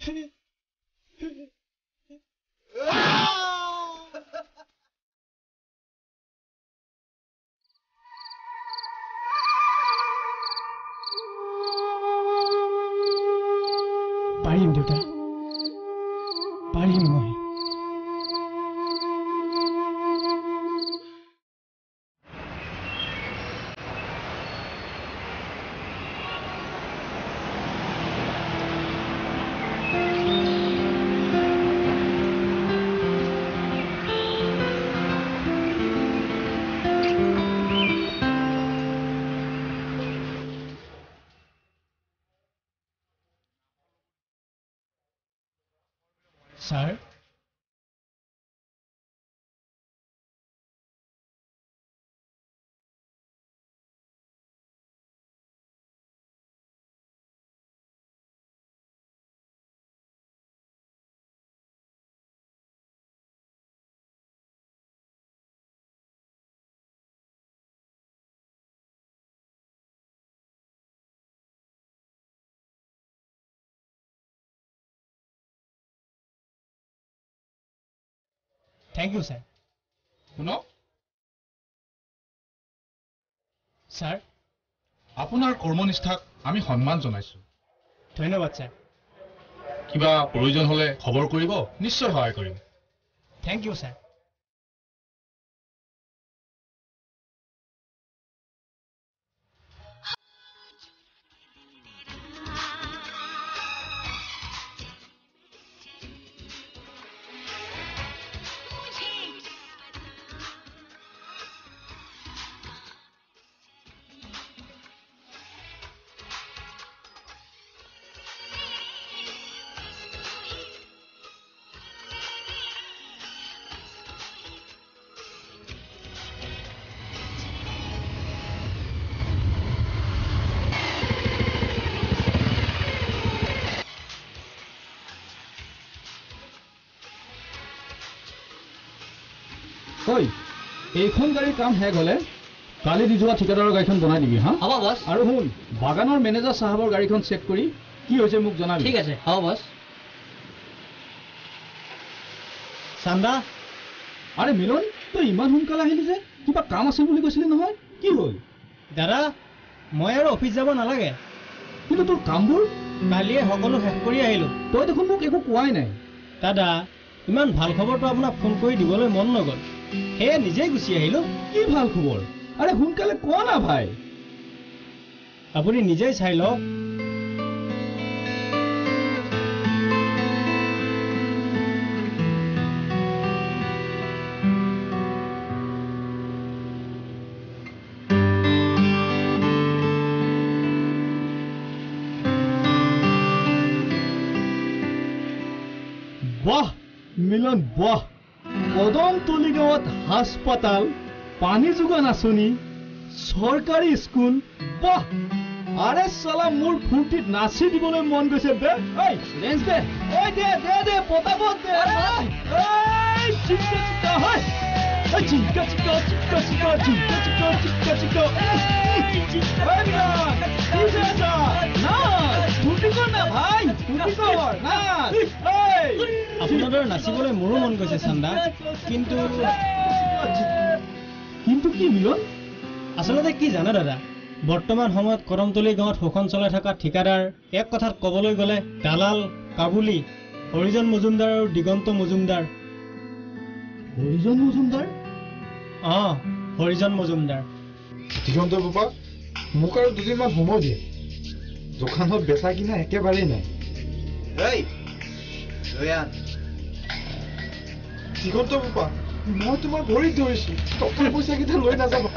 পাৰিম দেউতা, পাৰিম মই। Sir, thank you sir. শুনক স্যাৰ, আপোনাৰ কৰ্মনিষ্ঠাক আমি সন্মান জনাইছো। ধন্যবাদ স্যাৰ। কিবা প্ৰয়োজন হলে খবৰ কৰিব, নিশ্চয় সহায় কৰিম। Thank you sir. ঐ, এইখন গাড়ীৰ কাম শেষ হলে কালি দি যোৱা ঠিকাদাৰৰ গাড়ীখন বনাই দিবি হা? হ'ব বছ। আৰু শুন, বাগানৰ মেনেজাৰ সাহেবৰ গাড়ীখন চেক কৰি কি হৈছে মোক জনাবি। ঠিক আছে, হ'ব বছ। চান্দা, আৰে মিলন, তই ইমান সোনকালে আহিলি যে? কিবা কাম আছিল বুলি কৈছিলি নহয়, কি হ'ল? দাদা মই আৰু অফিচ যাব নালাগে। কিন্তু তোৰ কামবোৰ? কালিয়ে সকলো শেষ কৰি আহিলোঁ। তই দেখোন মোক একো কোৱাই নাই। দাদা ইমান ভাল খবৰটো আপোনাক ফোন কৰি দিবলৈ মন নগ'ল, সেয়ে নিজেই গুচি আহিলোঁ। কি ভাল খবৰ? আৰে সোনকালে কোৱা না ভাই। আপুনি নিজেই চাই লওক। বাহ মিলন, বাহ। কদমতলী গাঁৱত হাস্পাতাল, পানী যোগান আঁচনি, চৰকাৰী স্কুল, বাহ। আৰে চালা, মোৰ ফূৰ্তিত নাচি দিবলৈ মন গৈছে বে। ঐ ৰেঞ্জ দে, ঐ দে দে দে, পতাপত দে। এই চিক্কা চিক্কা, হয় চিক্কা চিক্কা চিক্কা চিক্কা চিক্কা চিক্কা চিক্কা চিক্কা। ঐ মিলন, কি হৈ আছা? নাচ, ফূৰ্তি কৰ না ভাই, ফূৰ্তি কৰ, নাচ। আপোনাৰ দৰে নাচিবলৈ মোৰো মন গৈছে চান্দা, কিন্তু কিন্তু কি মিলন? আচলতে কি জানে দাদা, বৰ্তমান সময়ত কদমতলী গাঁৱত শোষণ চলাই থকা ঠিকাদাৰ, এক কথাত ক'বলৈ গ'লে দালাল, কাবুলী, হৰিজন মজুমদাৰ আৰু দিগন্ত মজুমদাৰ। হৰিজন মজুমদাৰ? অঁ, হৰিজন মজুমদাৰ। দিগন্ত বাবা, মোক আৰু দুদিনমান সময় দিয়ে। দোকানত বেচা কিনা একেবাৰেই নাই। দিগন্ত বাবা, মই তোমাৰ ভৰিত ধৰিছো, টকা পইচা কেইটা লৈ নাযাবা।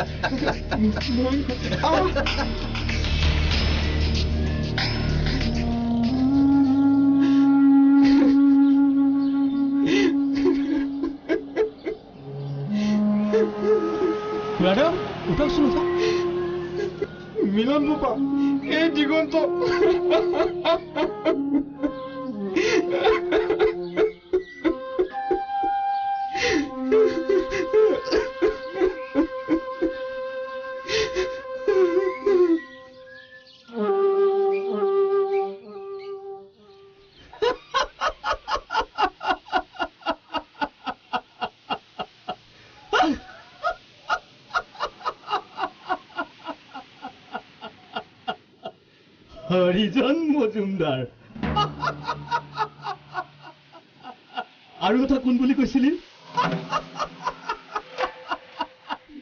খুৰাদেউ উঠকচোন, উঠক। মিলন বাবা, এই দিগন্ত হৰিজন মজুমদাৰ আৰু এটা কোন বুলি কৈছিলি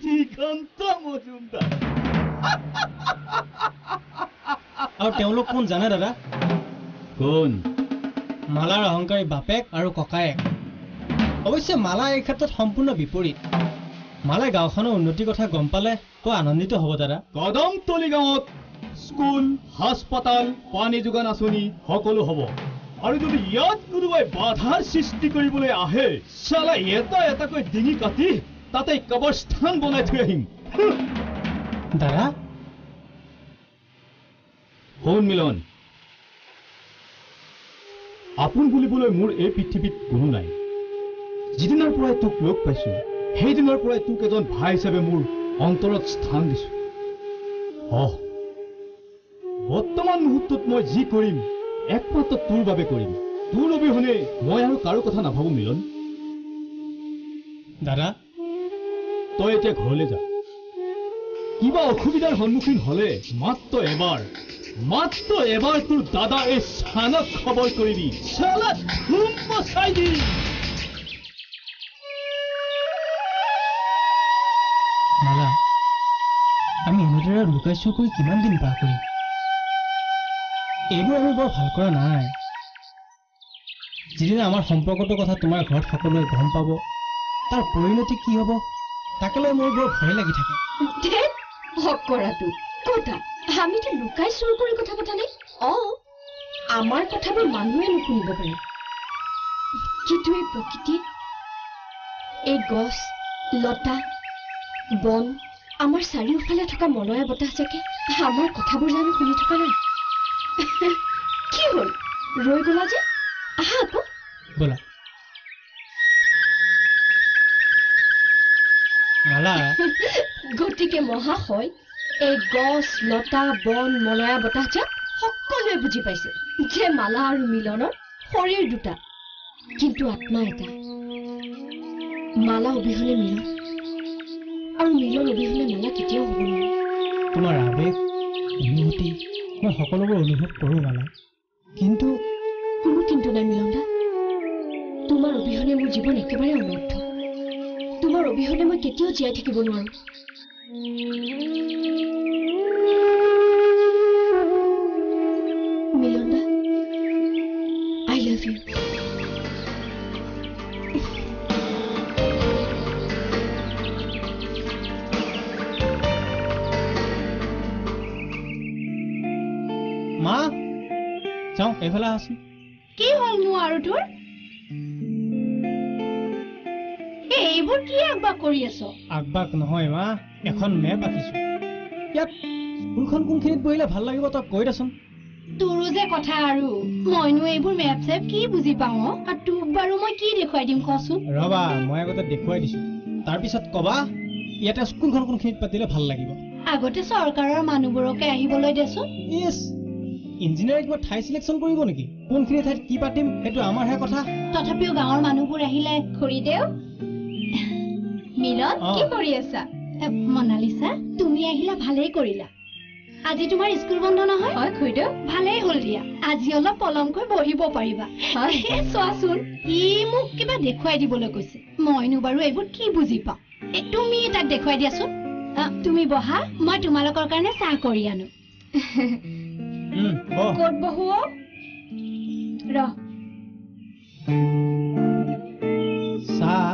দিগন্ত মজুমদাৰ আৰু তেওঁলোক কোন জানে দাদা? কোন? মালাৰ অহংকাৰী বাপেক আৰু ককায়েক। অৱশ্যে মালা এই ক্ষেত্ৰত সম্পূৰ্ণ বিপৰীত। মালাই গাঁওখনৰ উন্নতিৰ কথা গম পালে বৰ আনন্দিত হ'ব দাদা। কদমতলী গাঁৱত স্কুল, হাস্পতাল, পানী যোগান আঁচনি সকলো হ'ব। আৰু যদি ইয়াত কোনোবাই বাধাৰ সৃষ্টি কৰিবলৈ আহে, চালা এটা এটাকৈ ডিঙি কাটি তাতে কবৰস্থান বনাই থৈ আহিম। দাদা, শুন মিলন, আপোন বুলিবলৈ মোৰ এই পৃথিৱীত কোনো নাই। যিদিনাৰ পৰাই তোক লগ পাইছো, সেইদিনাৰ পৰাই তোক এজন ভাই হিচাপে মোৰ অন্তৰত স্থান দিছো। বৰ্তমান মুহূৰ্তত মই যি কৰিম একমাত্ৰ তোৰ বাবে কৰিম। তোৰ অবিহনে মই আৰু কাৰো কথা নাভাবো মিলন। দাদা, তই এতিয়া ঘৰলৈ যা। কিবা অসুবিধাৰ সন্মুখীন হলে মাত্ৰ এবাৰ তোৰ দাদা এই চানক খবৰ কৰিবি। চালা ধুম মচাই দিম। মালা, আমি এনেদৰে লুকাই চুৰ কৰি কিমান দিন পাৰ কৰিম? এইবোৰ আমি বৰ ভাল কৰা নাই। যিদিনা আমাৰ সম্পৰ্কটোৰ কথা তোমাৰ ঘৰত সকলোৱে গম পাব, তাৰ পৰিণতি কি হ'ব তাকে লৈ মোৰ বৰ ভয় লাগি থাকে। কৰাটো কথা আমিতো লুকাই চুৰ কৰি কথা পতা নাই। আমাৰ কথাবোৰ মানুহে নুশুনিব পাৰে, কিন্তু এই প্ৰকৃতি, এই গছ লতা বন, আমাৰ চাৰিওফালে থকা মলয়া বতাহজাকে আমাৰ কথাবোৰ জানো শুনি থকা নাই? কি হ'ল, ৰৈ গলা যে? আহা আকৌ। ব'লা। মালা, গতিকে মহাশয়, এই গছ লতা বন মলয়া বতাহজাক সকলোৱে বুজি পাইছে যে মালা আৰু মিলনৰ শৰীৰ দুটা, কিন্তু আত্মা এটা। মালা অবিহনে মিলন আৰু মিলন অবিহনে মালা কেতিয়াও হ'ব নোৱাৰে। তোমাৰ আবেগ অনুভূতি মই সকলোবোৰ অনুভৱ কৰোঁ মালা, কিন্তু কোনো কিন্তু নাই মিলন দা। তোমাৰ অবিহনে মোৰ জীৱন একেবাৰে অনৰ্থ। তোমাৰ অবিহনে মই কেতিয়াও জীয়াই থাকিব নোৱাৰো। মিলন দা, আই লাভ ইউ। মা, যাওঁ এইফালে আহচোন। কি হ'ল মোৰ আৰু তোৰ? এইবোৰ কি আগবাগ কৰি আছ? আগবাগ নহয় মা, এখন মেপ আঁকিছো। ইয়াত স্কুলখন কোনখিনিত বহিলে ভাল লাগিব তই কৈ দেচোন। তোৰো যে কথা আৰু, মইনো এইবোৰ মেপ চেপ কি বুজি পাওঁ? আৰু তোক বাৰু মই কি দেখুৱাই দিম কচোন? ৰবা, মই আগতে দেখুৱাই দিছো, তাৰপিছত কবা ইয়াতে স্কুলখন কোনখিনিত পাতিলে ভাল লাগিব। আগতে চৰকাৰৰ মানুহবোৰকে আহিবলৈ দেচোন। ইয়েছ, ইঞ্জিনিয়াৰে কিবা ঠাই চিলেকশ্যন কৰিব নেকি? কোনখিনি ঠাইত কি পাতিম সেইটো আমাৰহে কথা। তথাপিও গাঁৱৰ মানুহবোৰ আহিলে খুৰীদেউ। মিলন, কি কৰি আছা? মনালিছা, তুমি আহিলা ভালেই কৰিলা। আজি তোমাৰ স্কুল বন্ধ নহয়? হয় খুৰীদেউ। ভালেই হ'ল দিয়া, আজি অলপ পলমকৈ বহিব পাৰিবা। চোৱাচোন, ই মোক কিবা দেখুৱাই দিবলৈ কৈছে। মইনো বাৰু এইবোৰ কি বুজি পাওঁ? তুমি তাক দেখুৱাই দিয়াচোন। তুমি বহা, মই তোমালোকৰ কাৰণে চাহ কৰি আনো। ক'ত বহো? ৰহ। চাহ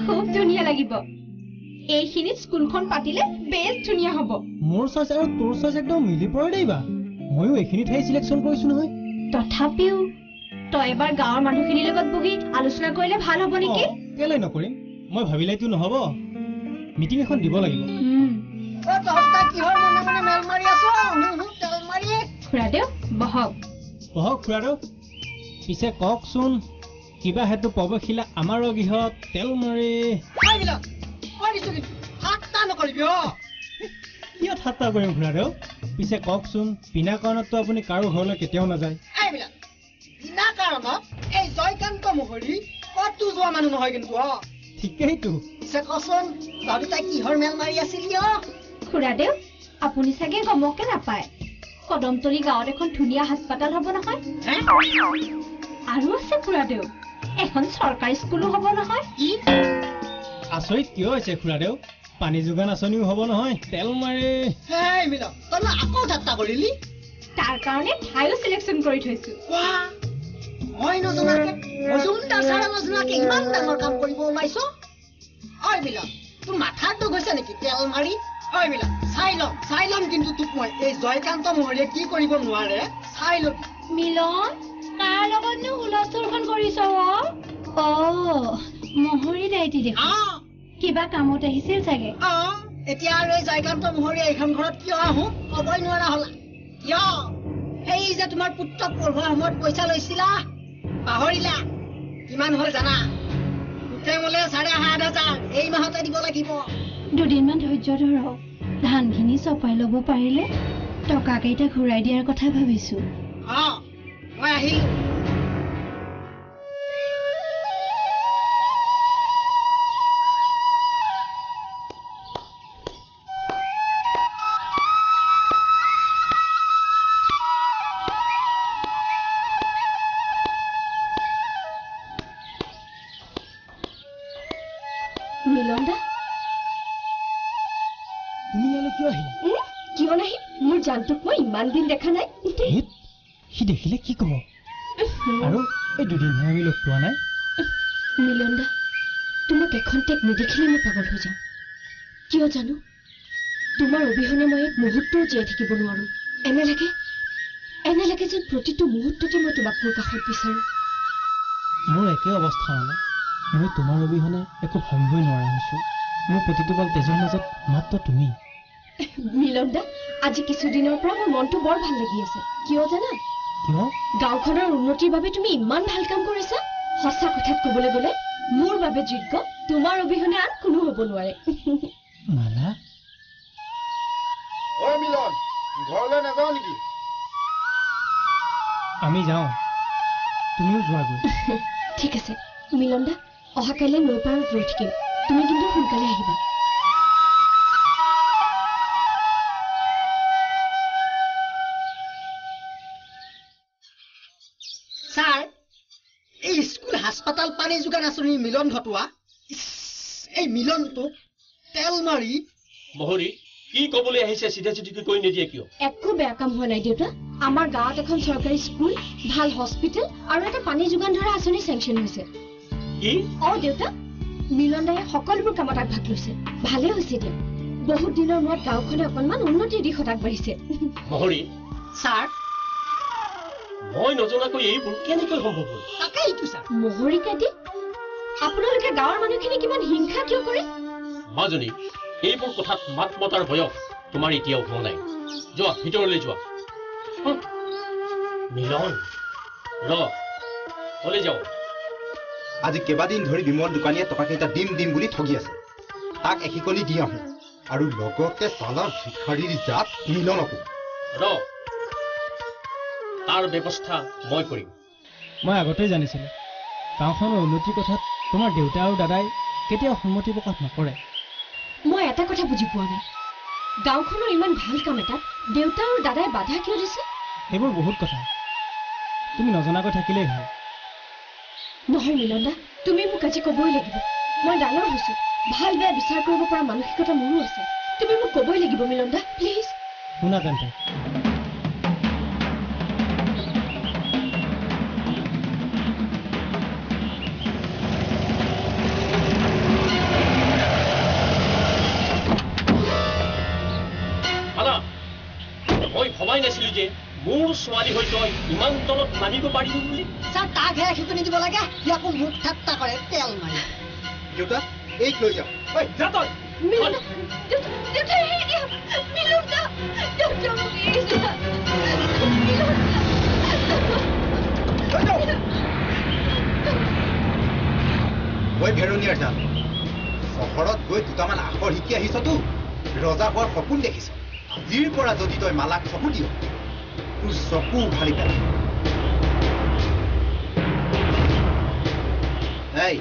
খুব ধুনীয়া লাগিব। এইখিনিত স্কুলখন পাতিলে বেছ ধুনীয়া হ'ব। মোৰ চইচ আৰু তোৰ চইচ একদম মিলি পৰে দেই বা। ময়ো এইখিনি ঠাই চিলেকশ্যন কৰিছো নহয়। তথাপিও তই এবাৰ গাঁৱৰ মানুহখিনিৰ লগত বহি আলোচনা কৰিলে ভাল হ'ব নেকি? কেলৈ নকৰিম? মই ভাবিলেতো নহ'ব, মিটিং এখন দিব লাগিব। খুৰাদেউ বহক। বহক খুৰাদেউ। পিছে কওকচোন, কিবা হেতু প্ৰৱেশিলা আমাৰ গৃহত তেল মাৰি কিয় ঠাট্টা কৰিম খুৰাদেউ? পিছে কওকচোন, বিনা কাৰণততো আপুনি কাৰো ঘৰলৈ কেতিয়াও নাযায়। ঠিকেইতো কচোন তহঁতি তাই কিহৰ মেল মাৰি আছিলি খুৰাদেউ আপুনি চাগে গমকে নাপায় কদমতলী গাঁৱত এখন ধুনীয়া হাস্পাতাল হ'ব নহয় আৰু আছে খুৰাদেউ এখন চৰকাৰী স্কুলো হ'ব নহয় আচৰিত কিয় হৈছে খুৰাদেউ পানী যোগান আঁচনিও হ'ব নহয় তেল মাৰি তই আকৌ ঠাট্টা কৰিলি তাৰ কাৰণে ঠাইও চিলেকশ্যন কৰি থৈছো মই নজনাকে মজুমদাৰ ছাৰে নজনাকে ইমান ডাঙৰ কাম কৰিব ওলাইছ ঐ মিলন তোৰ মাথাত দুখ হৈছে নেকি তেল মাৰি ঐ মিলন চাই ল'ম কিন্তু তোক মই এই জয়কান্ত মহৰীয়ে কি কৰিব নোৱাৰে চাই ল'বি মিলন কাৰ লগতনো হুলস্থুলখন কৰিছ মহৰী দাইটি দেখোন কিবা কামত আহিছিল চাগে এতিয়া আৰু এই জয়কান্ত মহৰীয়ে এইখন ঘৰত কিয় আহোঁ ক'বই নোৱাৰা হ'লা কিয় সেই যে তোমাৰ পুত্ৰক পঢ়োৱাৰ সময়ত পইচা লৈছিলা পাহৰিলা কিমান হ'ল জানা গোটেই মোলে ৭,৫০০ এই মাহতে দিব লাগিব দুদিনমান ধৈৰ্য ধৰক ধানখিনি চপাই ল'ব পাৰিলে টকাকেইটা ঘূৰাই দিয়াৰ কথা ভাবিছো মই আহিলো মিলন দা তুমি ইয়ালৈ কিয় আহিলা কিয় নাহিম মোৰ জানটোক মই ইমান দিন দেখা নাই সি দেখিলে কি ক'ব আৰু এই দুদিনহে আমি লগ পোৱা নাই মিলন দা তোমাক এখন টেক নেদেখিলে মই পাগল হৈ যাওঁ কিয় জানো তোমাৰ অবিহনে মই এক মুহূৰ্তও জীয়াই থাকিব নোৱাৰো এনে লাগে যেন প্ৰতিটো মুহূৰ্ততে মই তোমাক মোৰ কাষত বিচাৰো মোৰ একে অৱস্থা মানে মই তোমাৰ অবিহনে একো ভাবিবই নোৱাৰা হৈছো মোৰ প্ৰতিটো পল তেজৰ মাজত মাত্ৰ তুমি মিলন দা আজি কিছুদিনৰ পৰা মোৰ মনটো বৰ ভাল লাগি আছে কিয় জানা কিয় গাঁওখনৰ উন্নতিৰ বাবে তুমি ইমান ভাল কাম কৰিছা সঁচা কথাত ক'বলৈ গ'লে মোৰ বাবে যোগ্য তোমাৰ অবিহনে আন কোনো হ'ব নোৱাৰে মালা ঐ মিলন ঘৰলৈ নাযাওঁ নেকি আমি যাওঁ তুমিও যোৱাগৈ ঠিক আছে মিলন দা অহা কাইলৈ নৈ পাৰত ৰৈ থাকিম তুমি কিন্তু সোনকালে আহিবা ছাৰ এই স্কুল হাস্পাতাল পানী যোগান আঁচনিৰ মিলন ঘটোৱা এই মিলনটোক তেল মাৰি মহৰী কি ক'বলৈ আহিছে চিধা চিধিকৈ কৈ নিদিয়ে কিয় একো বেয়া কাম হোৱা নাই দেউতা আমাৰ গাঁৱত এখন চৰকাৰী স্কুল ভাল হস্পিটেল আৰু এটা পানী যোগান ধৰা আঁচনি চেংচন হৈছে কি দেউতা মিলন দায়ে সকলোবোৰ কামত আগভাগ লৈছে ভালেই হৈছে দিয়া বহুত দিনৰ মূৰত গাঁওখনে অকণমান উন্নতিৰ দিশত আগবাঢ়িছে মহৰী ছাৰ মই নজনাকৈ এইবোৰ কেনেকৈ সম্ভৱ হ'ল তাকেইতো ছাৰ মহৰী কাটি আপোনালোকে গাঁৱৰ মানুহখিনি কিমান হিংসা কিয় কৰে মাজনী এইবোৰ কথাত মাত মতাৰ বয়স তোমাৰ এতিয়াও হোৱা নাই যোৱা ভিতৰলৈ যোৱা মিলন কলে যাওঁ আজি কেইবাদিন ধৰি বিমল দোকানীয়ে টকাকেইটা দিম বুলি ঠগি আছে তাক এশিকনি দি আহোঁ আৰু লগতে চালা ভিক্ষাৰীৰ জাত মিলনকো তাৰ ব্যৱস্থা মই কৰিম মই আগতেই জানিছিলোঁ গাঁওখনৰ উন্নতিৰ কথাত তোমাৰ দেউতা আৰু দাদাই কেতিয়াও সন্মতি প্ৰকাশ নকৰে মই এটা কথা বুজি পোৱা নাই গাঁওখনৰ ইমান ভাল কাম এটাত দেউতা আৰু দাদাই বাধা কিয় দিছে সেইবোৰ বহুত কথা তুমি নজনাকৈ থাকিলেই ভাল নহয় মিলন দা তুমি মোক আজি ক'বই লাগিব মই ডাঙৰ হৈছো ভাল বেয়া বিচাৰ কৰিব পৰা মানসিকতা মোৰো আছে তুমি মোক ক'বই লাগিব মিলন দা প্লিজ শুনা তেন্তে মই ভবাই নাছিলো যে মোৰ ছোৱালী হৈ তই ইমান তলত নামিব পাৰিবি বুলি ছাৰ তাকহে এশিকনি দিব লাগে সি আকৌ মুখ ঠাট্টা কৰে তেল মাৰি দেউতা এই লৈ যাওঁ যা তই মই ভেৰণীয়াৰ যাম চহৰত গৈ দুটামান আখৰ শিকি আহিছতো ৰজা হোৱাৰ সপোন দেখিছ আজিৰ পৰা যদি তই মালাক চকু দিয় তোৰ চকু উঘালি পেলাম এই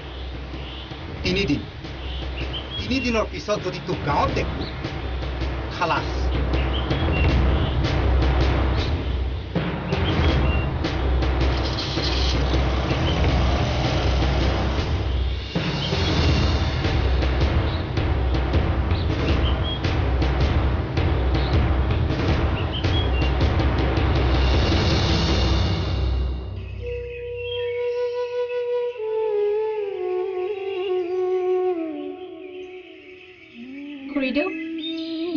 3 দিন 3 দিনৰ পিছত যদি তোক গাঁৱত দেখো খালাস খুৰীদেউ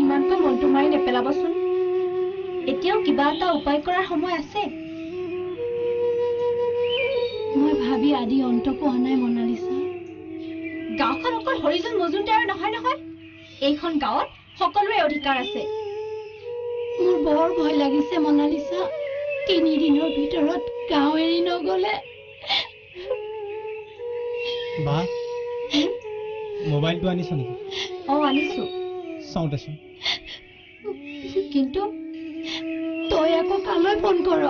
ইমানকৈ মনটো মাৰি নেপেলাবচোন এতিয়াও কিবা এটা উপায় কৰাৰ সময় আছে মই ভাবি আদি অন্ত পোৱা নাই মনালিছা গাঁওখন অকল হৰিজন মজুমদাৰ নহয় নহয় এইখন গাঁৱত সকলোৰে অধিকাৰ আছে মোৰ বৰ ভয় লাগিছে মনালিছা 3 দিনৰ ভিতৰত গাঁও এৰি নগলে বা মোবাইলটো আনিছ নেকি আনিছো চাওঁতেচোন কিন্তু তই আকৌ কালৈ ফোন কৰ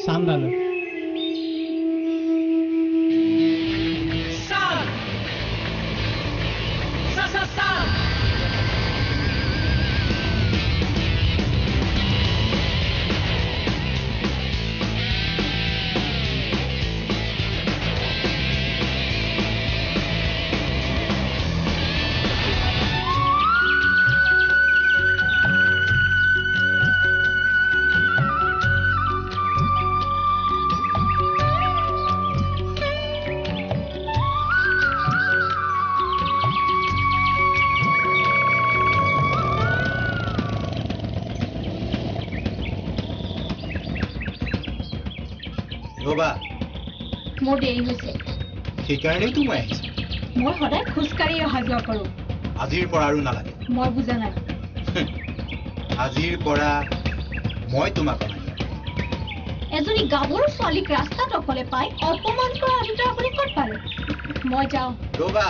চাম দালৈ ৰবা মোৰ দেৰি হৈছে সেইকাৰণেইতো মই আহিছোঁ মই সদায় খোজকাঢ়ি অহা যোৱা কৰোঁ আজিৰ পৰা আৰু নালাগে মই বুজা নাই আজিৰ পৰা মই তোমাক অনাই এজনী গাভৰু ছোৱালীক ৰাস্তাত অকলে পাই অপমান কৰা অধিকাৰ আপুনি ক'ত পালে মই যাওঁ ৰবা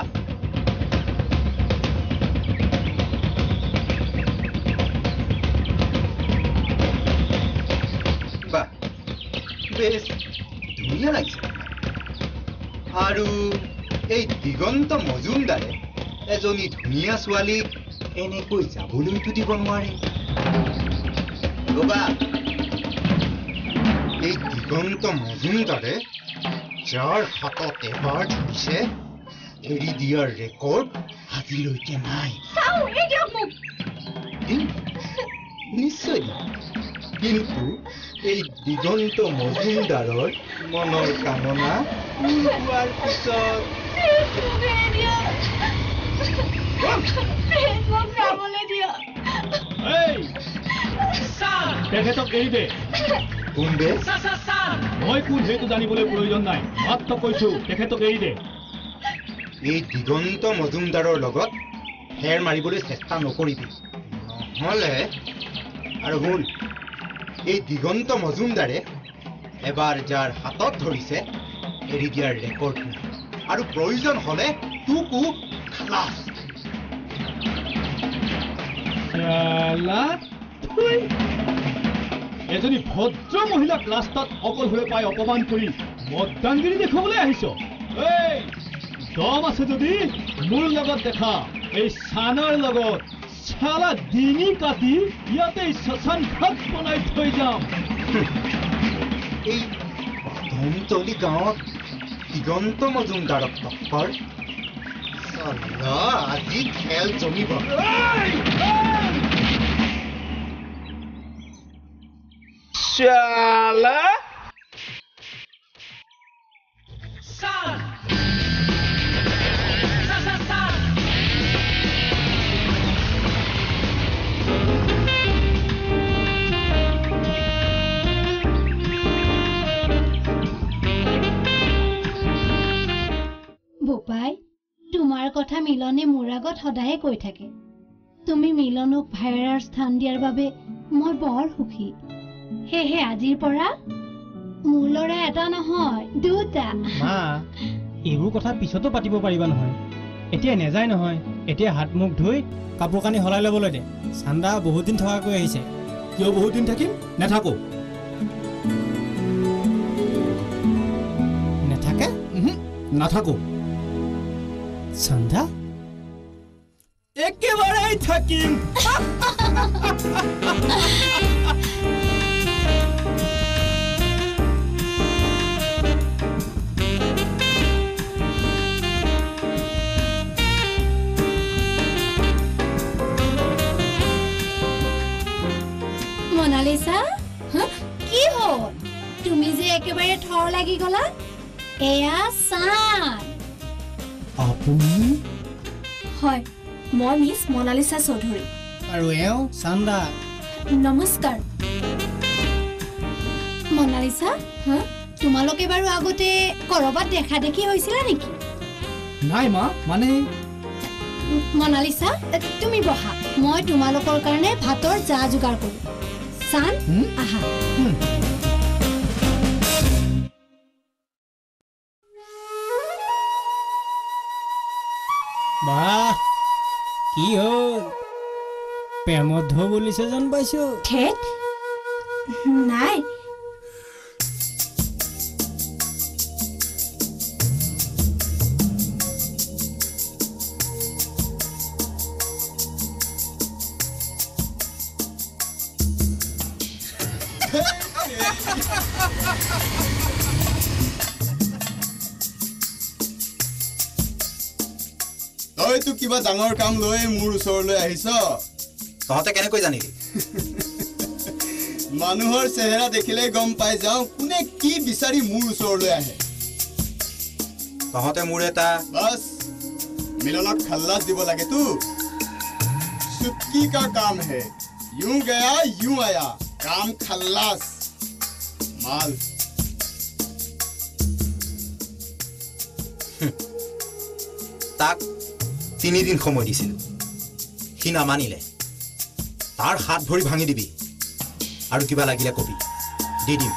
বাহ বেশ ধুনীয়া লাগিছে আৰু এই দিগন্ত মজুমদাৰে এজনী ধুনীয়া ছোৱালীক এনেকৈ যাবলৈতো দিব নোৱাৰে ৰবা এই দিগন্ত মজুমদাৰে যাৰ হাতত এবাৰ ধৰিছে এৰি দিয়াৰ ৰেকৰ্ড আজিলৈকে নাই নিশ্চয় কিন্তু এই দিগন্ত মজুমদাৰৰ মনৰ কামনা হোৱাৰ পিছত তেখেতক এৰি দে কোন দে মই কোন সেইটো জানিবলৈ প্ৰয়োজন নাই মাত্ৰ কৈছো তেখেতক এৰি দে এই দিগন্ত মজুমদাৰৰ লগত ফেৰ মাৰিবলৈ চেষ্টা নকৰিবি নহ'লে আৰু শুন এই দিগন্ত মজুমদাৰে এবাৰ যাৰ হাতত ধৰিছে এৰি দিয়াৰ ৰেকৰ্ড নাই আৰু প্ৰয়োজন হ'লে তোকো খালাস এজনী ভদ্ৰ মহিলাক ৰাস্তাত অকলশৰে পাই অপমান কৰি মতদানগিৰি দেখুৱাবলৈ আহিছ এই দম আছে যদি মোৰ লগত দেখা এই চানৰ লগত চালা ডিঙি কাটি ইয়াতে শ্মশান ঘাট বনাই থৈ যাম এই ধমতলি গাঁৱত দিগন্ত মজুমদাৰক টক্কৰ আজি খেল জমিব শালা বোপাই তোমাৰ কথা মিলনে মোৰ আগত সদায়ে কৈ থাকে তুমি মিলনক ভাইৰাৰ স্থান দিয়াৰ বাবে মই বৰ সুখী সেয়ে আজিৰ পৰা মোৰ ল'ৰা এটা নহয় দুটা মা এইবোৰ কথা পিছতো পাতিব পাৰিবা নহয় এতিয়া নেযায় নহয় এতিয়া হাত মুখ ধুই কাপোৰ কানি সলাই ল'বলৈ দে চান্দা বহুত দিন থকাকৈ আহিছে কিয় বহুত দিন থাকিম নাথাকো নেথাকে নাথাকো। চান্দা একেবাৰেই থাকিম। মনালিসা, কি হল? তুমি যে একেবাৰে থৰ লাগি গলা। এয়া চান। আপুনি? হয়, মই মিছ মনালিসা চৌধুৰী। আৰু এওঁ চান্দা। নমস্কাৰ। মনালিসা, তোমালোকে বাৰু আগতে কৰবাত দেখা দেখি হৈছিলা নেকি? নাই মা, মানে মনালিসা, তুমি বহা, মই তোমালোকৰ কাৰণে ভাতৰ যা যোগাৰ কৰোঁ। চান, আহা। বাহ, কি হ'ল? প্ৰেমত বুলিছে যেন পাইছো। ঠেট নাই। তইতো কিবা ডাঙৰ কাম লৈ মোৰ ওচৰলৈ আহিছ। তহঁতে কেনেকৈ জানিলি? মানুহৰ চেহেৰা দেখিলেই গম পাই যাওঁ কোনে কি বিচাৰি মোৰ ওচৰলৈ আহে। তহঁতে মোৰ এটা বাছ মিলনক খাল্লাছ দিব লাগেতো। চুটকি কা কাম হে, यूं गया यूं आया, काम खल्लास माल। তাক 3 দিন সময় দিছিল, সি নামানিলে। তাৰ হাত ভৰি ভাঙি দিবি আৰু কিবা লাগিলে কবি, দি দিম।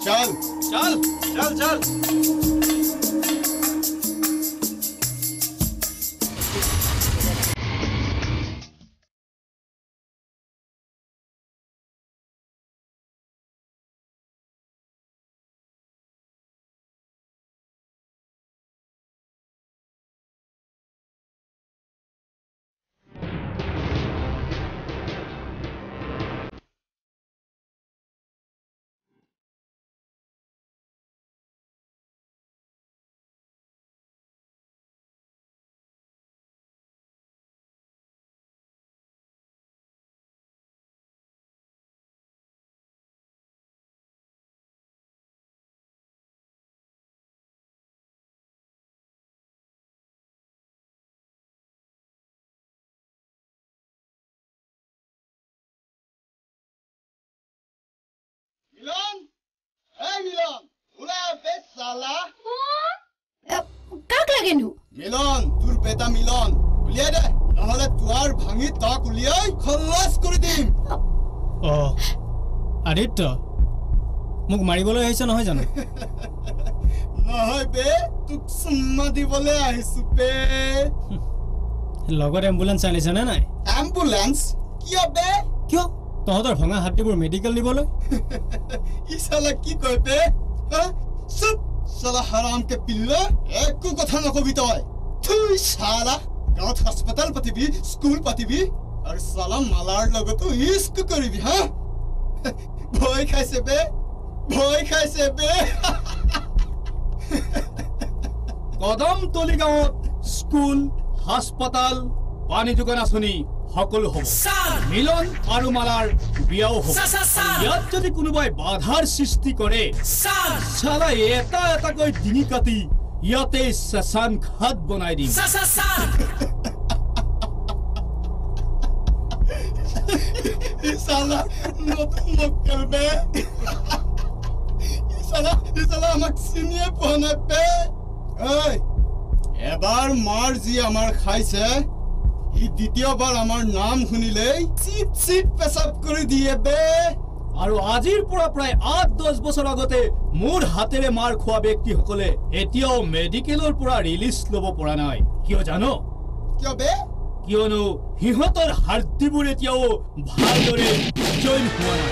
চল চল চল চল। মিলন, এই মিলন, ওলা বে সালা। কাক লাগেনো? মিলন, তোৰ বেটা মিলন, উলিয়াই দে, নহলে দুৱাৰ ভাঙি তাক উলিয়াই খল্লাছ কৰি দিম। আদিত্য, মোক মাৰিবলৈ আহিছে নহয় জানো? নহয় বে, তোক চুম্মা দিবলৈ আহিছো বে। লগত এম্বুলেন্স আনিছে নে নাই? এম্বুলেন্স? কিয় বে? কিয়? তহঁতৰ ভঙা হাতীবোৰ মেডিকেল নিবলৈ? ই সালা কি কয় বে? চুপ সালা হাৰাম কে পিল্লা, একো কথা নকবি তই। তুই সালা গাঁৱত হাস্পাতাল পাতিবি, স্কুল পাতিবি আৰু সালা মালাৰ লগতো ইস্ক কৰিবি। হা, ভয় খাইছে বে, ভয় খাইছে বে। কদমতলি গাঁৱত স্কুল, হাস্পাতাল, পানী যোগান আঁচনি সকলো হ'ব। মিলন আৰু মালাৰ বিয়াও হ'ব। ইয়াত যদি কোনোবাই বাধাৰ সৃষ্টি কৰে, চালা এটা এটাকৈ ডিঙি কাটি ইয়াতে শ্মশান ঘাট বনাই দিম। সালা নতুন মক্কেল বে। সালা আমাক চিনিয়ে পোৱা নাই বে। এবাৰ মাৰ যি আমাৰ খাইছে, ই দ্বিতীয়বাৰ আমাৰ নাম শুনিলেই চিট চিট পেচাব কৰি দিয়ে বে। আৰু আজিৰ পৰা প্ৰায় 8-10 বছৰ আগতে মোৰ হাতেৰে মাৰ খোৱা ব্যক্তিসকলে এতিয়াও মেডিকেলৰ পৰা ৰিলিজ ল'ব পৰা নাই। কিয় জানো? কিয় বে? কিয়নো সিহঁতৰ হাৰ্দিবোৰ এতিয়াও ভালদৰে জইন হোৱা নাই।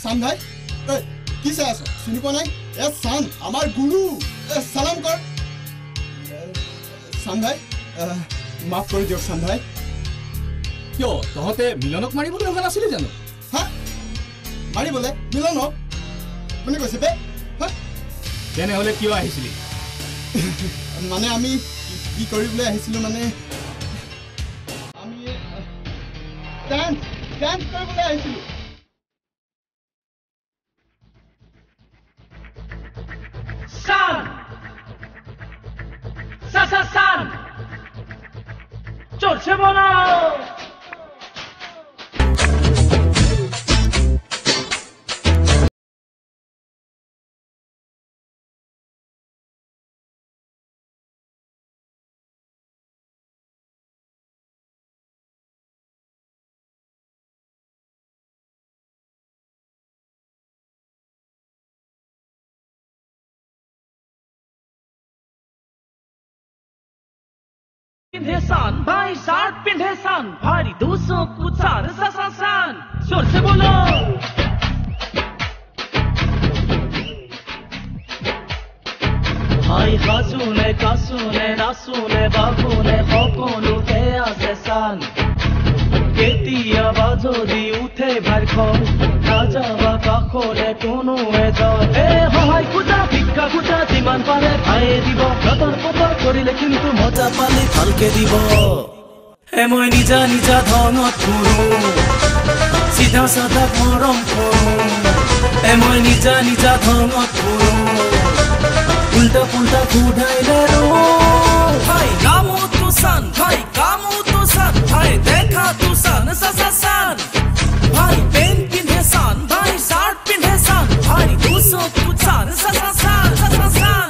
চান ভাই কি চাই আছ চিনি পোৱা নাই চান আমাৰ গুৰু চালাম কৰ চান ভাই মাফ কৰি দিয়ক চান ভাই কিয় তহঁতে মিলনক মাৰিবলৈ অহা নাছিলি জানো হা মাৰিবলৈ মিলনক কোনে কৈছে বে তেনেহ'লে কিয় আহিছিলি মানে আমি কি কৰিবলৈ আহিছিলোঁ মানে আমি ডান্স কৰিবলৈ আহিছিলোঁ San! San! চলছে বলো पिंधे सान भाई साथ पिंधे सान भारी दूसरों कुछ सान सा सान जोर से बोलो भाई हासूने कासूने नासूने बाबूने खोकोनु के आसे सान केतिया बाजो दी उठे भरखो राजा बाका खोले कोनो ए जाओ ए हाय कुजा भिक्का कुजा जिमान पारे भाई दिबो रतन पतर करिले किन्तु मजा पाले ভালকে দিব এ মই নিজা নিজা ধঙত পুরু সিধা সাদা মরম করু এ মই নিজা নিজা ধঙত পুরু উল্টা পুল্টা ঘুরাইলে রো ভাই কামু তুসান ভাই কামু তুসান ভাই দেখা তুসান সাসাসান ভাই পেন পিন্ধে সান ভাই শার্ট পিন্ধে সান ভাই দুসো তুসান সাসাসান সাসাসান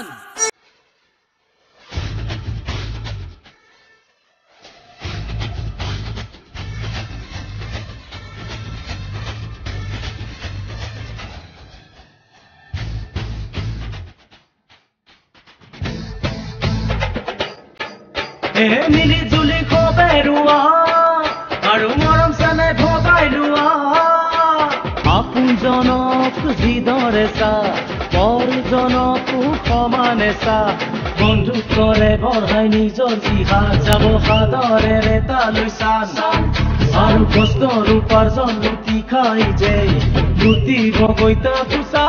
মিলি জুলি খবে রুয়া আৰু মৰম চানে ভগাই লোৱা আপোনজনক যিদৰে চা পৰজনকো সমানে চা বন্ধুত্বৰে বঢ়াই নিজৰ জিহা যাব সাদৰেৰে তালৈ চান আৰু কষ্টৰ উপাৰ্জন লুটি খাই যে লুটি বগৈতা পোচা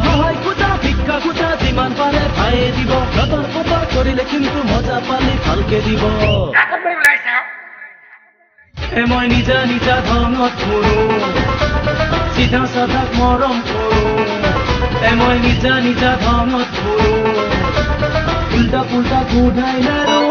সহায় খোজা ভিক্ষা খোজা যিমান পাৰে ভাইয়ে দিব ৰতন পতৰ কৰিলে কিন্তু মজা পালি ভালকে দিব মই নিজা নিজা ধঙত পৰো চিধা সাধাক মৰম কৰো মই নিজা নিজা ধঙত পৰো উল্টা পুল্টা ঘূৰাই নাৰো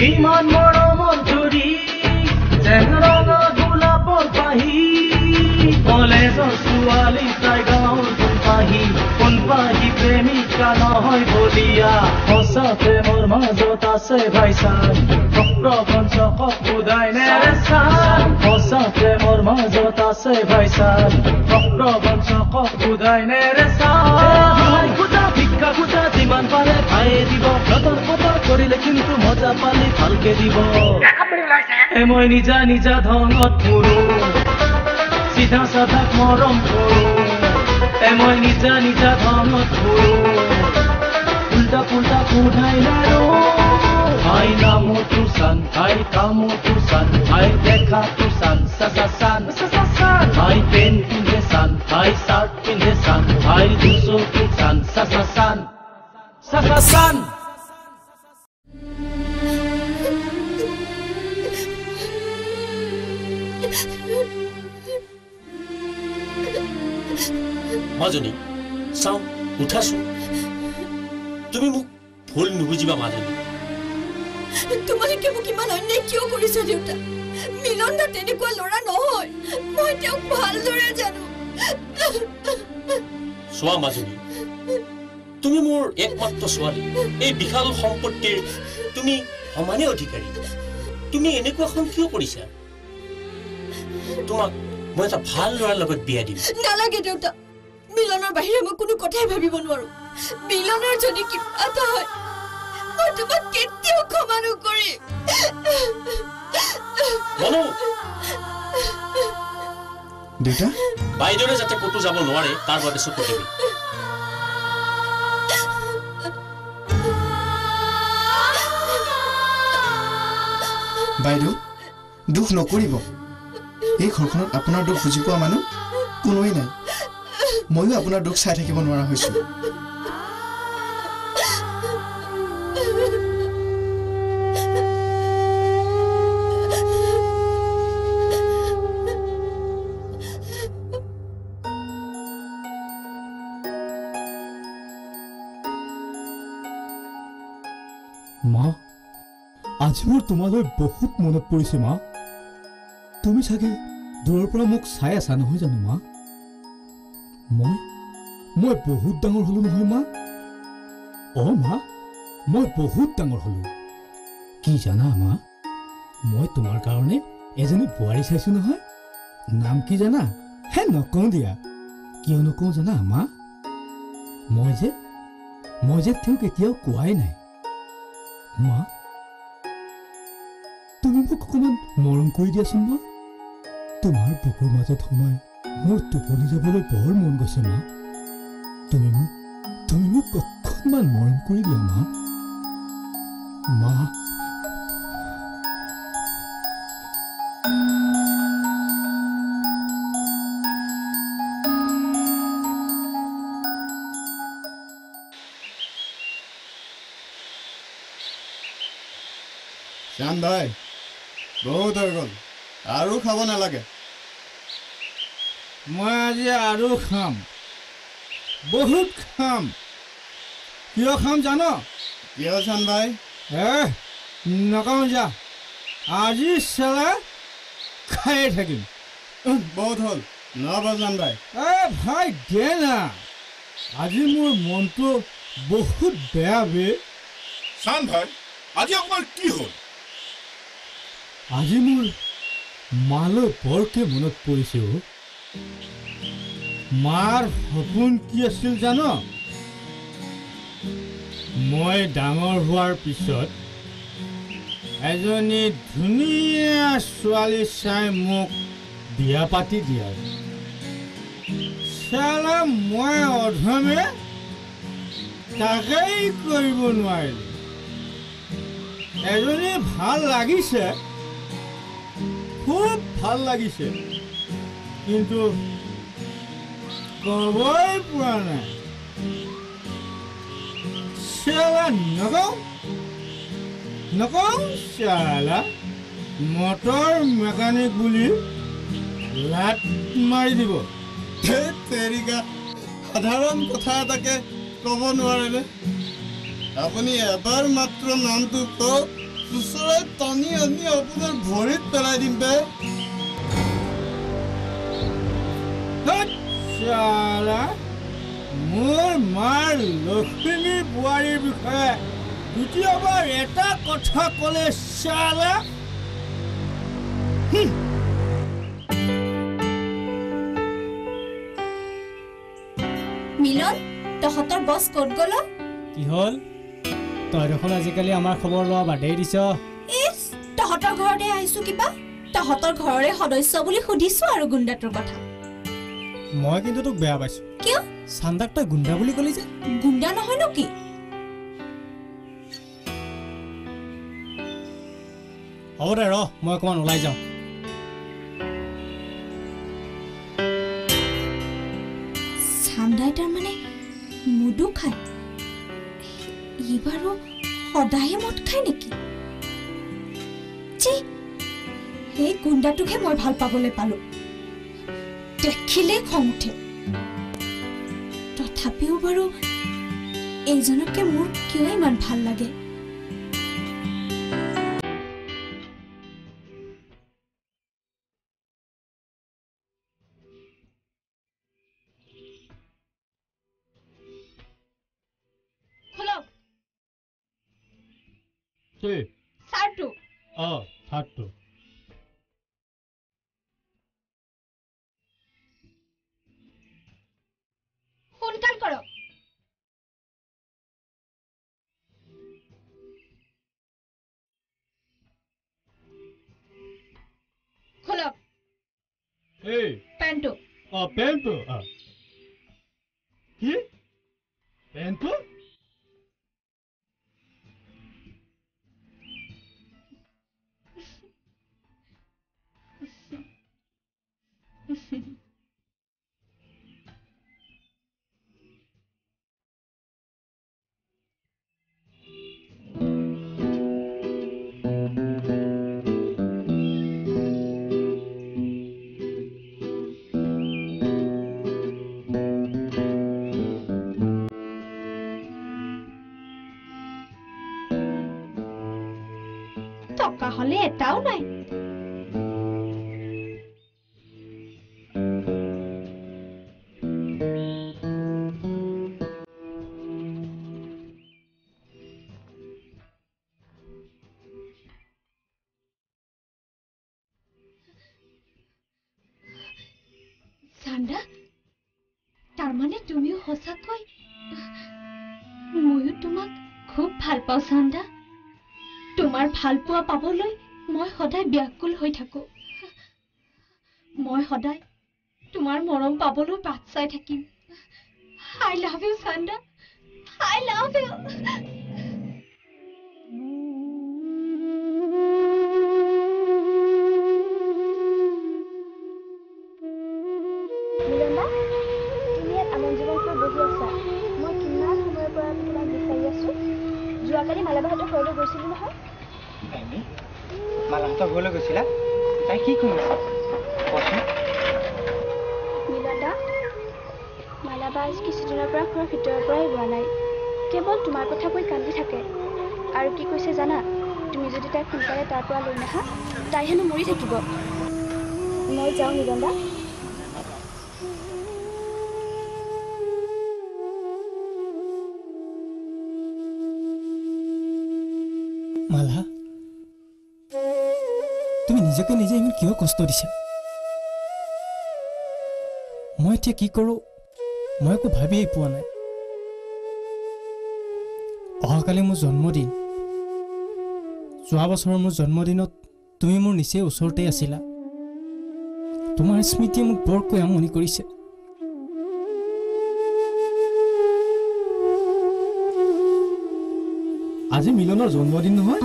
ইমান মৰমৰ জুৰি যেন ৰঙা গোলাপৰ পাহি কলেজৰ ছোৱালী তাই গাঁৱৰ কোনপাহি প্ৰেমিকা নহয় বলিয়া সঁচা প্ৰেমৰ মাজত আছে ভাইচান প্ৰপঞ্চকক সোধাই নেৰে চান সঁচা প্ৰেমৰ মাজত আছে ভাইচান প্ৰপঞ্চকক সোধাই নেৰে চান খোজা ভিক্ষা খোজা যিমান পাৰে ভাইয়ে দিব ৰতন পতৰ কৰিলে কিন্তু মজা পালি ভালকে দিব মই নিজা নিজা ধঙত পৰো চিধা সাধাক মৰম কৰো মই নিজা নিজা ধঙত পৰো উল্টা পুল্টা ঘূৰাই নাৰো ভাই নামো তুসান ভাই কামো তুসান ভাই দেখা তুসান সাসাসান সাসাসান ভাই পেন পিন্ধে সান ভাই শার্ট পিন্ধে সান ভাই দুসো তুসান সাসাসান সাসাসান মাজনী চাও উঠাছো তুমি মোক ভুল নুবুজিবা মাজনী। তোমালোকে মোক ইমান অন্যায় কিয় কৰিছা দেউতা? মিলন দা তেনেকুৱা ল'ৰা নহয়, মই তেওঁক ভালদৰে জানো। চোৱা মাজনী, তুমি মোৰ একমাত্ৰ ছোৱালী, এই বিশাল সম্পত্তিৰ তুমি সমানে অধিকাৰী। তুমি এনেকুৱাখন কিয় কৰিছা? তোমাক মই এটা ভাল ল'ৰাৰ লগত বিয়া দিম। নালাগে দেউতা, মিলনৰ বাহিৰে মই কোনো কথাই ভাবিব নোৱাৰো। মিলনৰ যদি কিবা এটা হয় মই তোমাক কেতিয়াও ক্ষমা নকৰিম। দেউতা, বাইদেউৰে যাতে ক'তো যাব নোৱাৰে তাৰ বাবে চকু দিবি। বাইদেউ, দুখ নকৰিব। এই ঘৰখনত আপোনাৰ দুখ বুজি পোৱা মানুহ কোনোৱেই নাই। ময়ো আপোনাৰ দুখ চাই থাকিব নোৱাৰা হৈছো। মা, আজি মোৰ তোমালৈ বহুত মনত পৰিছে মা। তুমি চাগে দূৰৰ পৰা মোক চাই আছা নহয় জানো মা? মই বহুত ডাঙৰ হলো নহয় মা। মা, মই বহুত ডাঙৰ হলো। কি জানা মা, মই তোমাৰ কাৰণে এজনী বোৱাৰী চাইছো নহয়। নাম কি জানা? হে নকওঁ দিয়া। কিয় নকওঁ জানা মা? মই যে তেওঁক এতিয়াও কোৱাই নাই। মা, তুমি মোক অকণমান মৰম কৰি দিয়াচোন মা। তোমাৰ বুকুৰ মাজত সোমাই মোৰ টোপনি যাবলৈ বৰ মন গৈছে মা। তুমি মোক অকণমান মৰম কৰি দিয়া মা। মা, শ্যাম ভাই, বহুত হৈ গ'ল, আৰু খাব নালাগে। মই আজি আৰু খাম, বহুত খাম। কিয় খাম জানো? কিয় শ্যাম ভাই? নকওঁ যা, আজি চালা খায়ে থাকিম। বহুত হ'ল, নহ'ব শ্যাম ভাই। ভাই দে না, আজি মোৰ মনটো বহুত বেয়া বে। চান ভাই, আজি আপোনাৰ কি হ'ল? আজি মোৰ মালৈ বৰকে মনত পৰিছে। মাৰ সপোন কি আছিল জানো? মই ডাঙৰ হোৱাৰ পিছত এজনী ধুনীয়া ছোৱালী চাই মোক বিয়া পাতি দিয়া। চালা মই অধমে তাকেই কৰিব নোৱাৰিলো। এজনী ভাল লাগিছে, খুব ভাল লাগিছে, কিন্তু কবই পৰা নাই। চালা নকওঁ চালা মটৰ মেকানিক বুলি লাট মাৰি দিব। তেৰিকা, সাধাৰণ কথা এটাকে ক'ব নোৱাৰেনে? আপুনি এবাৰ মাত্ৰ নামটো কওক, ওচৰত টানি আনি আপোনাৰ ভৰিত পেলাই দিম বে। চালা মোৰ মাৰ লক্ষ্মী বোৱাৰীৰ বিষয়ে দ্বিতীয়বাৰ এটা কথা ক'লে চালা। মিলন, তহঁতৰ বছ ক'ত গ'ল? কি হ'ল? তই দেখোন আজিকালি আমাৰ খবৰ লোৱা বাদেই দিছ। তহঁতৰ ঘৰতে আহিছো, কিবা তহঁতৰ ঘৰৰে সদস্য বুলি সুধিছো আৰু গুণ্ডাটোৰ কথা। মই কিন্তু তোক বেয়া পাইছো। কিয়? চান্দাক তই গুণ্ডা বুলি ক'লি যে। গুণ্ডা নহয় ন কি? হ'ব দে, ৰ মই অকণমান ওলাই যাওঁ। চান্দাই তাৰমানে মদো খায়? এইবাৰো সদায়ে মদ খায় নেকি? সেই গুণ্ডাটোকহে মই ভাল পাবলৈ পালো। দেখিলেই খং উঠে। তথাপিও বাৰু এইজনকে মোৰ কিয় ইমান ভাল লাগে থাৰ্ডটো সোনকাল কৰক খোলক পেণ্টটো পেণ্টটো কি পেণ্টটো টকা হলে এটাও নাই চান্দা তাৰমানে তুমিও সঁচাকৈ ময়ো তোমাক খুব ভাল পাওঁ চান্দা তোমাৰ ভাল পোৱা পাবলৈ মই সদায় ব্যাকুল হৈ থাকো মই সদায় তোমাৰ মৰম পাবলৈ বাট চাই থাকিম আই লাভ ইউ চান্দা আই লাভ ইউ মিলনা তুমি ইয়াত আনন্দ জীৱনকৈ বহি আছা মই কিমান সময়ৰ পৰা তোমাক বিচাৰি আছো যোৱাকালি মালাবাহঁতৰ ঘৰলৈ গৈছিলো নহয় মালাহঁতৰ ঘৰলৈ গৈছিলা তাই কি কৰিছে কচোন মিলনা মালাবা আজি কিছুদিনৰ পৰা ঘৰৰ ভিতৰৰ পৰাই ওলোৱা নাই কেৱল তোমাৰ কথা কৈ কান্দি থাকে আৰু কি কৈছে জানা তুমি যদি তাইক সোনকালে তাৰ পৰা লৈ নাহা তাই হেনো মৰি থাকিব মই যাওঁ মিলনা মালা তুমি নিজকে নিজে ইমান কিয় কষ্ট দিছা মই এতিয়া কি কৰোঁ মই একো ভাবিয়েই পোৱা নাই অহাকালি মোৰ জন্মদিন যোৱা বছৰৰ মোৰ জন্মদিনত তুমি মোৰ নিচেই ওচৰতে আছিলা তোমাৰ স্মৃতিয়ে মোক বৰকৈ আমনি কৰিছে আজি মিলনৰ জন্মদিন নহয়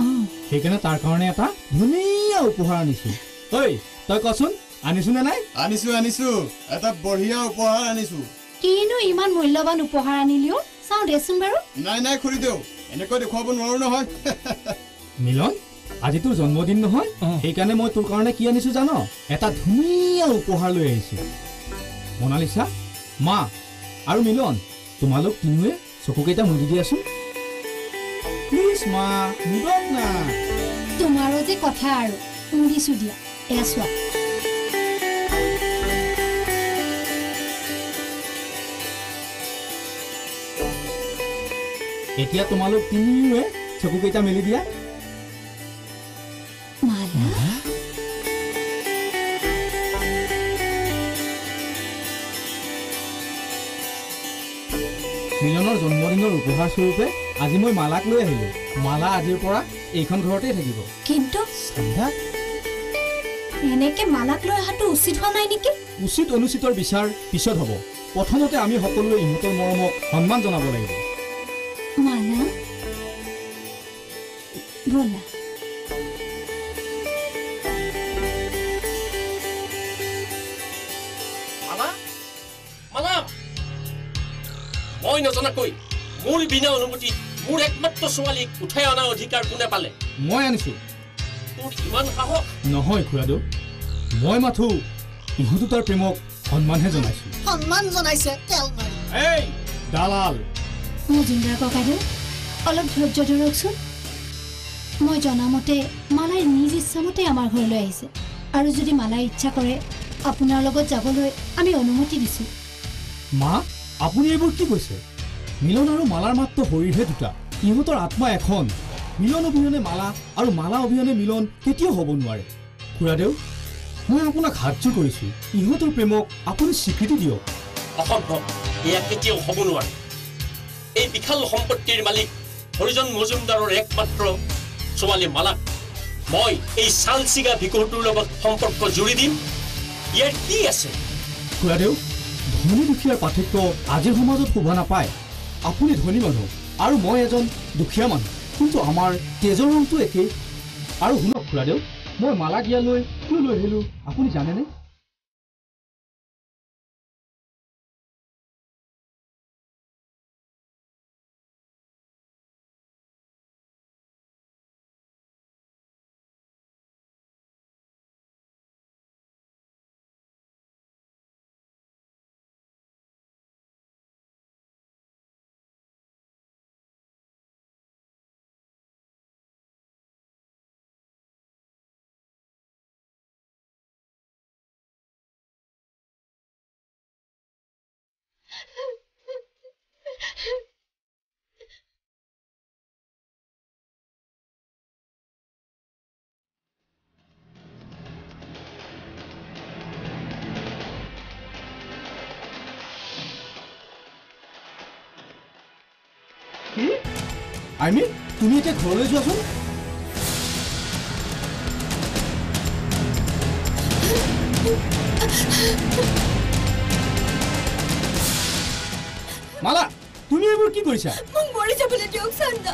সেইকাৰণে তাৰ কাৰণে এটা ধুনীয়া উপহাৰ আনিছো ঐ তই কচোন আনিছো নে নাই আনিছো এটা বঢ়িয়া উপহাৰ আনিছো কিনো ইমান মূল্যৱান উপহাৰ আনিলিও চাওঁ দেচোন বাৰু নাই খুৰি দেও এনেকৈ দেখুৱাব নোৱাৰো নহয় মিলন আজি তোৰ জন্মদিন নহয় সেইকাৰণে মই তোৰ কাৰণে কি আনিছো জানো এটা ধুনীয়া উপহাৰ লৈ আহিছো মনালিছা মা আৰু মিলন তোমালোক তিনিওৱে চকুকেইটা মুদি দিয়াচোন প্লিজ মা মুদক না তোমাৰো যে কথা আৰু মুদিছো দিয়া এয়া চোৱা এতিয়া তোমালোক তিনিওৱে চকুকেইটা মেলি দিয়া মিলনৰ জন্মদিনৰ উপহাৰ স্বৰূপে আজি মই মালাক লৈ আহিলো মালা আজিৰ পৰা এইখন ঘৰতে থাকিব কিন্তু এনেকে মালাক লৈ অহাটো উচিত হোৱা নাই নেকি উচিত অনুচিতৰ বিচাৰ পিছত হ'ব প্ৰথমতে আমি সকলোৱে ইহঁতৰ মৰমক সন্মান জনাব লাগিব মালা বলা মই নজনাকৈ মোৰ বিনা অনুমতি মোৰ একমাত্ৰ ছোৱালীক উঠাই অনাৰ অধিকাৰ কোনে পালে মই আনিছো তোৰ ইমান সাহস নহয় খুৰাদৌ মই মাথো ইহঁতো তাৰ প্ৰেমক সন্মানহে জনাইছো সন্মান জনাইছে তেল মাৰি এই দালাল মজুমদাৰ ককাইদেউ অলপ ধৈৰ্য ধৰকচোন মই জনামতে মালাই নিজ ইচ্ছামতে আমাৰ ঘৰলৈ আহিছে আৰু যদি মালাই ইচ্ছা কৰে আপোনাৰ লগত যাবলৈ আমি অনুমতি দিছোঁ মা আপুনি এইবোৰ কি কৈছে মিলন আৰু মালাৰ মাত্ৰ শৰীৰহে দুটা ইহঁতৰ আত্মা এখন মিলন অবিহনে মালা আৰু মালা অবিহনে মিলন কেতিয়াও হ'ব নোৱাৰে খুৰাদেউ মই আপোনাক সাহায্য কৰিছোঁ ইহঁতৰ প্ৰেমক আপুনি স্বীকৃতি দিয়ক অসম্ভৱ এয়া কেতিয়াও হ'ব নোৱাৰে এই বিশাল সম্পত্তিৰ মালিক হৰিজন মজুমদাৰৰ একমাত্ৰ ছোৱালী মালাক মই এই চালচিগা ভিকৰটোৰ লগত সম্পৰ্ক জুৰি দিম ইয়াৰ কি আছে খুৰাদেউ ধনী দুখীয়াৰ পাৰ্থক্য আজিৰ সমাজত শোভা নাপায় আপুনি ধনী মানুহ আৰু মই এজন দুখীয়া মানুহ কিন্তু আমাৰ তেজৰ ৰংটো একেই আৰু শুনক খুৰাদেউ মই মালাক ইয়ালৈ কিয় লৈ আহিলোঁ আপুনি জানেনে আইমি তুমি এতিয়া ঘৰলৈ যোৱাচোন মালা তুমি এইবোৰ কি কৰিছা মোক মৰি যাবলৈ দিয়ক চান্দা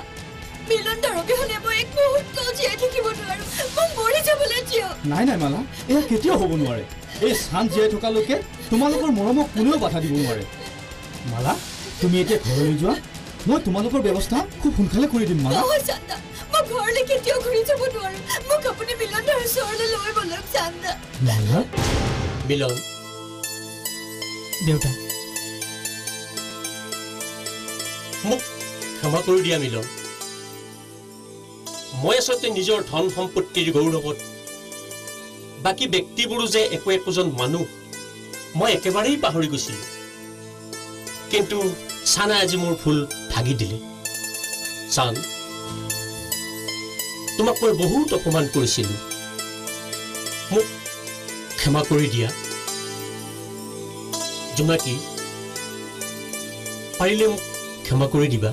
মিলন দৰকে হ'লে মই এক মুহূৰ্ত জীয়াই থাকিব নোৱাৰো মোক মৰি যাবলৈ দিয়ক নাই নাই মালা এয়া কেতিয়াও হ'ব নোৱাৰে এই চান জীয়াই থকালৈকে তোমালোকৰ মৰমক কোনেও বাধা দিব নোৱাৰে মালা তুমি এতিয়া ঘৰলৈ যোৱা মই তোমালোকৰ ব্যৱস্থা খুব সোনকালে কৰি দিম মালা নহয় চান্দা মই ঘৰলৈ কেতিয়াও ঘূৰি যাব নোৱাৰো মোক আপুনি মিলন দৰ ওচৰলৈ লৈ বলক চান্দা মালা মিলন দেউতা মোক ক্ষমা কৰি দিয়া মিলন মই আচলতে নিজৰ ধন সম্পত্তিৰ গৌৰৱত বাকী ব্যক্তিবোৰো যে একোজন মানুহ মই একেবাৰেই পাহৰি গৈছিলোঁ কিন্তু চানে আজি মোৰ ফুল ভাগি দিলে চান তোমাক মই বহুত অপমান কৰিছিলোঁ মোক ক্ষমা কৰি দিয়া জোনাকী পাৰিলে মোক ক্ষমা কৰি দিবা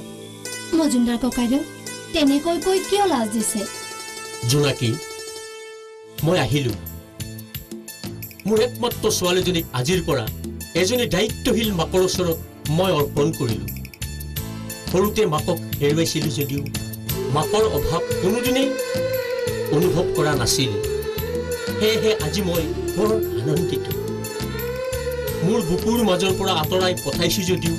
মজুমদাৰ ককাইদেউ তেনেকৈ কৈ কিয় লাজ দিছে জোনাকী মই আহিলোঁ মোৰ একমাত্ৰ ছোৱালীজনীক আজিৰ পৰা এজনী দায়িত্বশীল মাকৰ ওচৰত মই অৰ্পণ কৰিলোঁ সৰুতে মাকক হেৰুৱাইছিলোঁ যদিও মাকৰ অভাৱ কোনোদিনেই অনুভৱ কৰা নাছিল সেয়েহে আজি মই বৰ আনন্দিত মোৰ বুকুৰ মাজৰ পৰা আঁতৰাই পঠাইছোঁ যদিও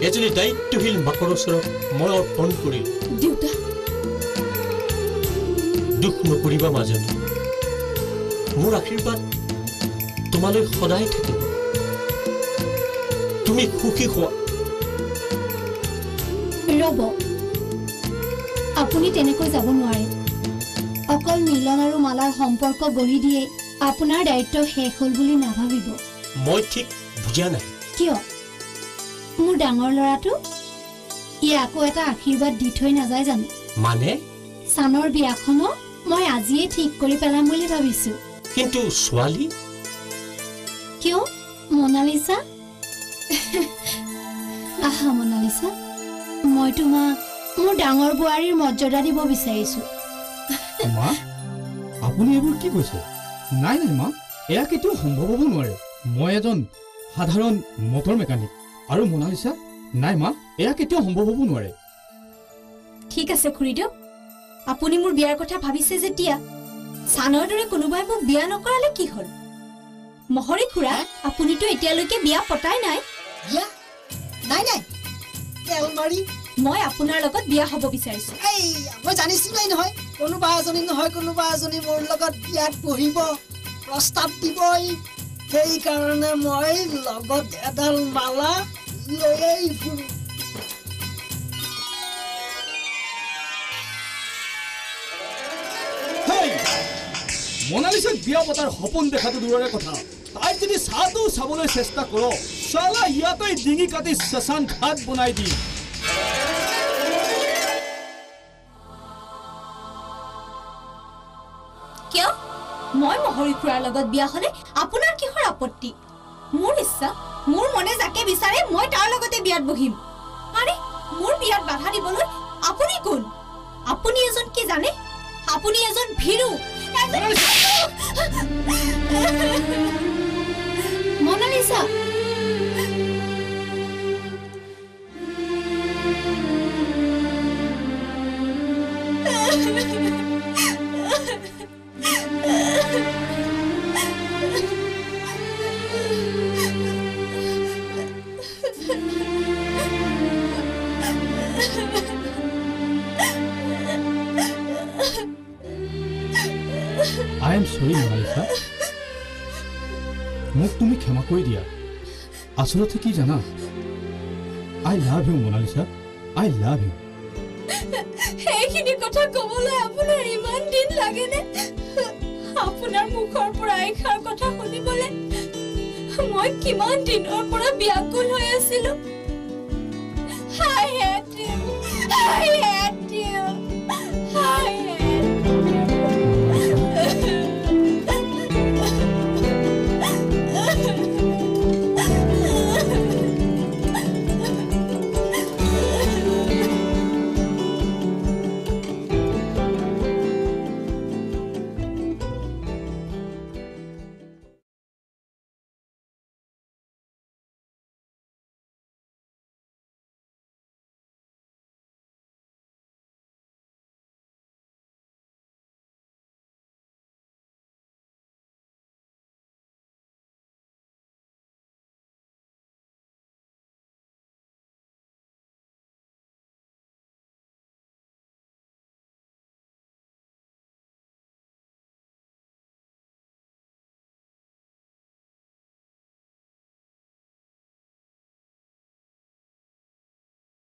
এজনী দায়িত্বশীল মাকৰ ওচৰত মই অৰ্পণ কৰিলোঁ দেউতা দুখ নকৰিবা মাজনী মোৰ আশীৰ্বাদ তোমালৈ সদায় থাকিব তুমি সুখী হোৱা ৰব আপুনি তেনেকৈ যাব নোৱাৰে অকল মিলন আৰু মালাৰ সম্পৰ্ক গঢ়ি দিয়ে আপোনাৰ দায়িত্ব শেষ হ'ল বুলি নাভাবিব মই ঠিক বুজা নাই কিয় মোৰ ডাঙৰ ল'ৰাটো ই আকৌ এটা আশীৰ্বাদ দি থৈ নাযায় জানো মানে চানৰ বিয়াখনো মই আজিয়ে ঠিক কৰি পেলাম বুলি ভাবিছো কিন্তু ছোৱালী কিয় মনালিসা আহা মনালিসা মই তোমাক মোৰ ডাঙৰ বুৱাৰীৰ মৰ্যাদা দিব বিচাৰিছো মা আপুনি এইবোৰ কি কৈছে নাই নাই মা এয়া কেতিয়াও সম্ভৱ হ'ব নোৱাৰে মই এজন সাধাৰণ মটৰ মেকানিক আৰু মনালিসা নাই মা এয়া কেতিয়াও সম্ভৱ হ'ব নোৱাৰে ঠিক আছে খুৰীদেউ আপুনি মোৰ বিয়াৰ কথা ভাবিছে যেতিয়া চানৰ দৰে কোনোবাই মোক বিয়া নকৰালে কি হ'ল মহৰি খুৰা আপুনিতো এতিয়ালৈকে বিয়া পতাই নাই বিয়া নাই নাই তেলমাৰি মই আপোনাৰ লগত বিয়া হ'ব বিচাৰিছো এই মই জানিছিলাই নহয় কোনোবা এজনী নহয় কোনোবা এজনী মোৰ লগত বিয়াত বহিব প্ৰস্তাৱ দিবই সেইকাৰণে মই লগত এডাল মালা লৈয়ে ফুৰো মনালিসাক বিয়া পতাৰ সপোন দেখাটো দূৰৰে কথা তাই যদি চাহটো চাবলৈ চেষ্টা কৰ চালা ইয়াতে ডিঙি কাটি শ্মশান ঘাট বনাই দিম কিয় মই মহৰী খুৰাৰ লগত বিয়া হলে আপোনাৰ কিহৰ আপত্তি মোৰ ইচ্ছা মোৰ মনে যাকে বিচাৰে মই তাৰ লগতে বিয়াত বহিম আৰে মোৰ বিয়াত বাধা দিবলৈ আপুনি কোন আপুনি এজন কি জানে আপুনি এজন ভীৰু Monalisa I am sorry, Monalisa. মোক তুমি ক্ষমা কৰি দিয়া আসলতে কি জানা I love you, Monalisa. I love you. এইখিনি কথা কবলৈ আপোনাৰ ইমান দিন লাগেনে আপোনাৰ মুখৰ পৰা এইখাৰ কথা শুনিবলৈ মই কিমান দিনৰ পৰা ব্যাকুল হৈ আছিলো I hate you. I hate you. I hate you.